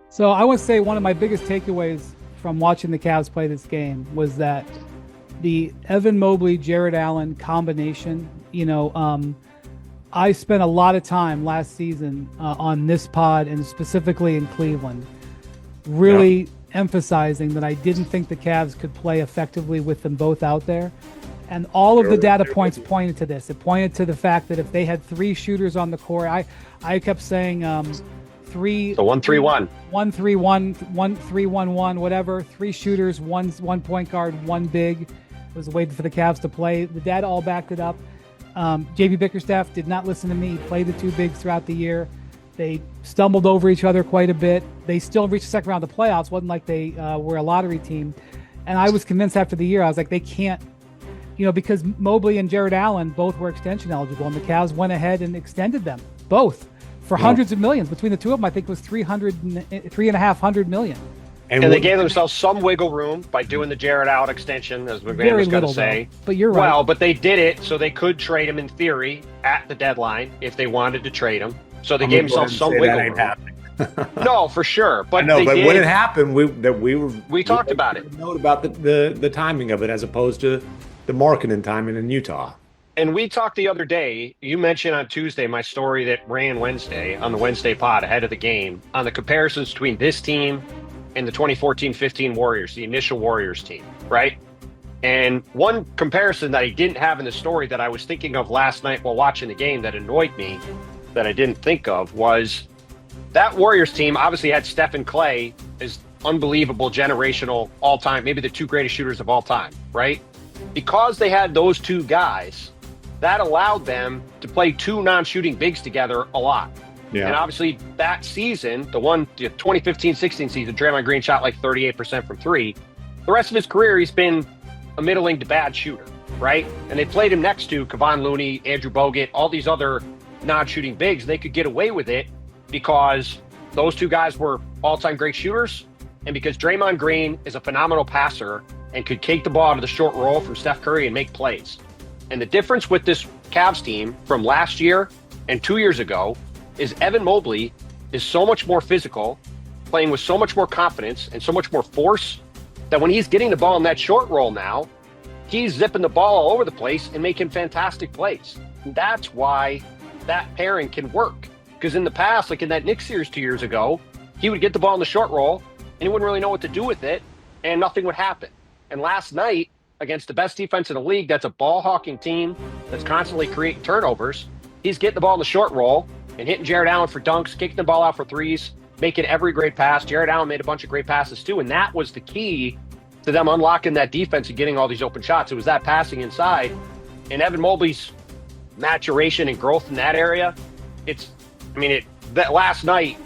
So I would say one of my biggest takeaways from watching the Cavs play this game was that the Evan Mobley, Jared Allen combination, I spent a lot of time last season on this pod and specifically in Cleveland, really emphasizing that I didn't think the Cavs could play effectively with them both out there. And all of the data points pointed to this. It pointed to the fact that if they had three shooters on the court, I kept saying three. So 1-3-1. 1-3-1, 1-3-1-1, whatever. Three shooters, one point guard, one big. Was waiting for the Cavs to play. The data all backed it up. JB Bickerstaff did not listen to me. He played the two bigs throughout the year. They stumbled over each other quite a bit. They still reached the second round of the playoffs. It wasn't like they were a lottery team. And I was convinced after the year, I was like, they can't, because Mobley and Jared Allen both were extension eligible, and the Cavs went ahead and extended them both for hundreds of millions. Between the two of them, I think it was $350 million. And they gave themselves some wiggle room by doing the Jared Allen extension, as McMahon was going to say. Though. But you're right. Well, but they did it so they could trade him in theory at the deadline if they wanted to trade him. So they gave themselves some wiggle room. No, for sure. But but when it happened, we talked about it. Note about the timing of it as opposed to the marketing timing in Utah. And we talked the other day, you mentioned on Tuesday my story that ran Wednesday on the Wednesday pod ahead of the game on the comparisons between this team and the 2014-15 Warriors, the initial Warriors team, right? And one comparison that I didn't have in the story that I was thinking of last night while watching the game that annoyed me, that I didn't think of, was that Warriors team obviously had Steph and Clay as unbelievable generational all-time, maybe the two greatest shooters of all time, right? Because they had those two guys, that allowed them to play two non-shooting bigs together a lot. Yeah. And obviously that season, the 2015-16 season, Draymond Green shot like 38% from three. The rest of his career, he's been a middling to bad shooter, right? And they played him next to Kevon Looney, Andrew Bogut, all these other non-shooting bigs. They could get away with it because those two guys were all-time great shooters, and because Draymond Green is a phenomenal passer and could take the ball to the short roll from Steph Curry and make plays. And the difference with this Cavs team from last year and 2 years ago is Evan Mobley is so much more physical, playing with so much more confidence and so much more force, that when he's getting the ball in that short roll now, he's zipping the ball all over the place and making fantastic plays. And that's why that pairing can work. Because in the past, like in that Knicks series 2 years ago, he would get the ball in the short roll and he wouldn't really know what to do with it, and nothing would happen. And last night, against the best defense in the league, that's a ball-hawking team that's constantly creating turnovers, he's getting the ball in the short roll and hitting Jared Allen for dunks, kicking the ball out for threes, making every great pass. Jared Allen made a bunch of great passes too, and that was the key to them unlocking that defense and getting all these open shots. It was that passing inside, and Evan Mobley's maturation and growth in that area. That last night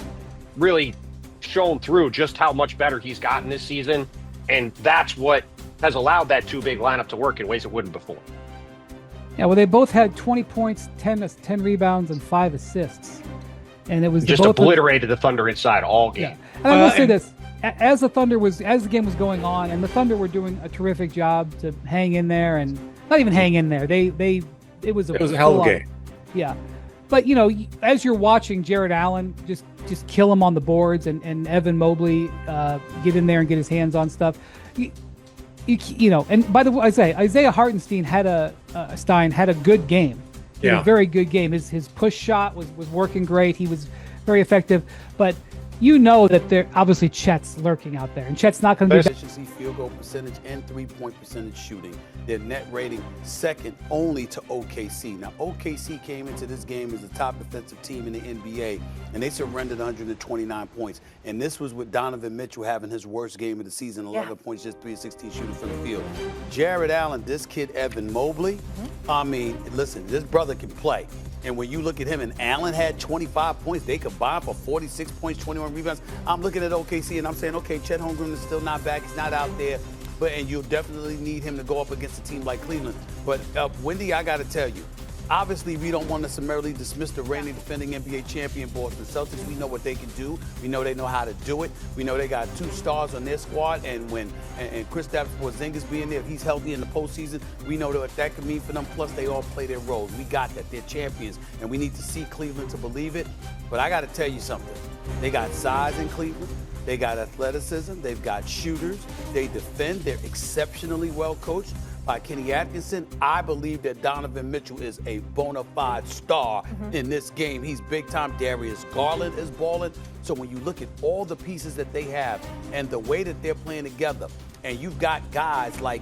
really shone through just how much better he's gotten this season, and that's what has allowed that two big lineup to work in ways it wouldn't before. Yeah, well, they both had 20 points, 10 rebounds, and 5 assists. And it was just obliterated the Thunder inside all game. Yeah. And I will say this, as the game was going on, and the Thunder were doing a terrific job to hang in there, and not even hang in there. It was a hell of a game. Yeah. But, as you're watching Jared Allen just kill him on the boards and Evan Mobley get in there and get his hands on stuff, and by the way, Isaiah Hartenstein had a good game. He had a very good game. His push shot was working great. He was very effective. But that there obviously Chet's lurking out there, and Chet's not going to be efficiency, field goal percentage, and 3-point percentage shooting. Their net rating second only to OKC. Now, OKC came into this game as the top defensive team in the NBA, and they surrendered 129 points. And this was with Donovan Mitchell having his worst game of the season, 11 points, just 3 of 16 shooting from the field. Jared Allen, this kid Evan Mobley, listen, this brother can play. And when you look at him, and Allen had 25 points, they combined for 46 points, 21 rebounds. I'm looking at OKC and I'm saying, okay, Chet Holmgren is still not back. He's not out there. And you'll definitely need him to go up against a team like Cleveland. But, Wendy, I got to tell you, obviously we don't want to summarily dismiss the reigning defending NBA champion Boston Celtics. We know what they can do. We know they know how to do it. We know they got 2 stars on their squad. And when Kristaps Porzingis being there, if he's healthy in the postseason, we know what that could mean for them. Plus, they all play their roles. We got that. They're champions. And we need to see Cleveland to believe it. But I got to tell you something. They got size in Cleveland. They got athleticism. They've got shooters. They defend. They're exceptionally well coached by Kenny Atkinson. I believe that Donovan Mitchell is a bona fide star in this game. He's big time. Darius Garland is balling. So when you look at all the pieces that they have and the way that they're playing together, and you've got guys like,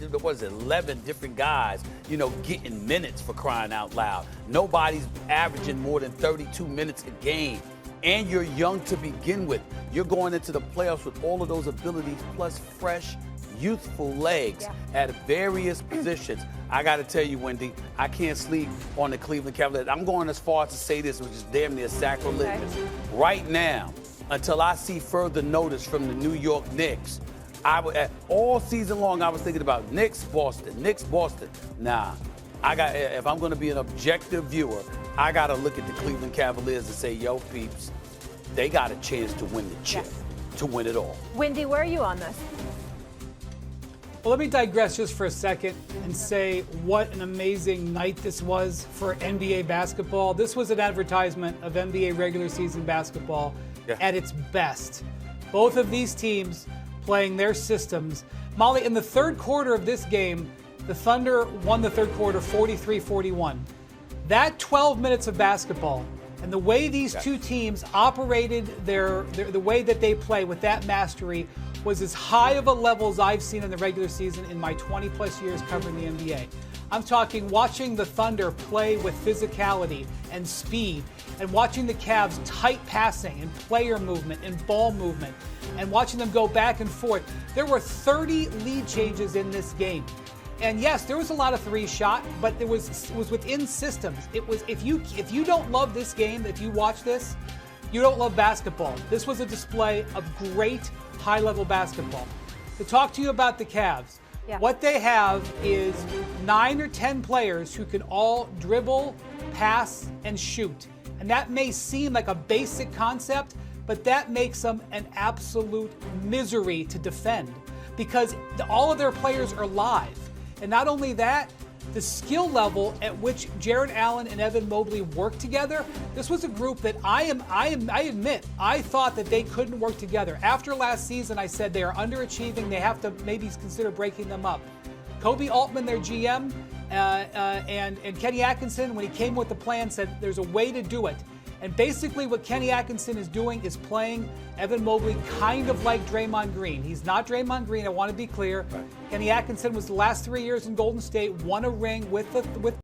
11 different guys, getting minutes for crying out loud. Nobody's averaging more than 32 minutes a game. And you're young to begin with. You're going into the playoffs with all of those abilities, plus fresh, youthful legs at various positions. I got to tell you, Wendy, I can't sleep on the Cleveland Cavaliers. I'm going as far as to say this, which is damn near sacrilegious. Okay. Right now, until I see further notice from the New York Knicks, all season long, I was thinking about Knicks, Boston. Nah, if I'm going to be an objective viewer, I got to look at the Cleveland Cavaliers and say, yo, peeps, they got a chance to win the chip, to win it all. Wendy, where are you on this? Well, let me digress just for a second and say what an amazing night this was for NBA basketball. This was an advertisement of NBA regular season basketball at its best. Both of these teams playing their systems. Molly, in the third quarter of this game, the Thunder won the third quarter 43-41. That 12 minutes of basketball and the way these two teams operated the way that they play with that mastery was as high of a level as I've seen in the regular season in my 20 plus years covering the NBA. I'm talking watching the Thunder play with physicality and speed, and watching the Cavs tight passing and player movement and ball movement, and watching them go back and forth. There were 30 lead changes in this game. And yes, there was a lot of threes shot, but it was within systems. It was if you don't love this game, if you watch this, you don't love basketball. This was a display of great high-level basketball. To talk to you about the Cavs, what they have is 9 or 10 players who can all dribble, pass, and shoot. And that may seem like a basic concept, but that makes them an absolute misery to defend because all of their players are live. And not only that, the skill level at which Jared Allen and Evan Mobley work together, this was a group that I admit, I thought that they couldn't work together. After last season, I said they are underachieving. They have to maybe consider breaking them up. Kobe Altman, their GM, and Kenny Atkinson, when he came with the plan, said there's a way to do it. And basically what Kenny Atkinson is doing is playing Evan Mobley kind of like Draymond Green. He's not Draymond Green, I want to be clear. Right. Kenny Atkinson was the last 3 years in Golden State, won a ring with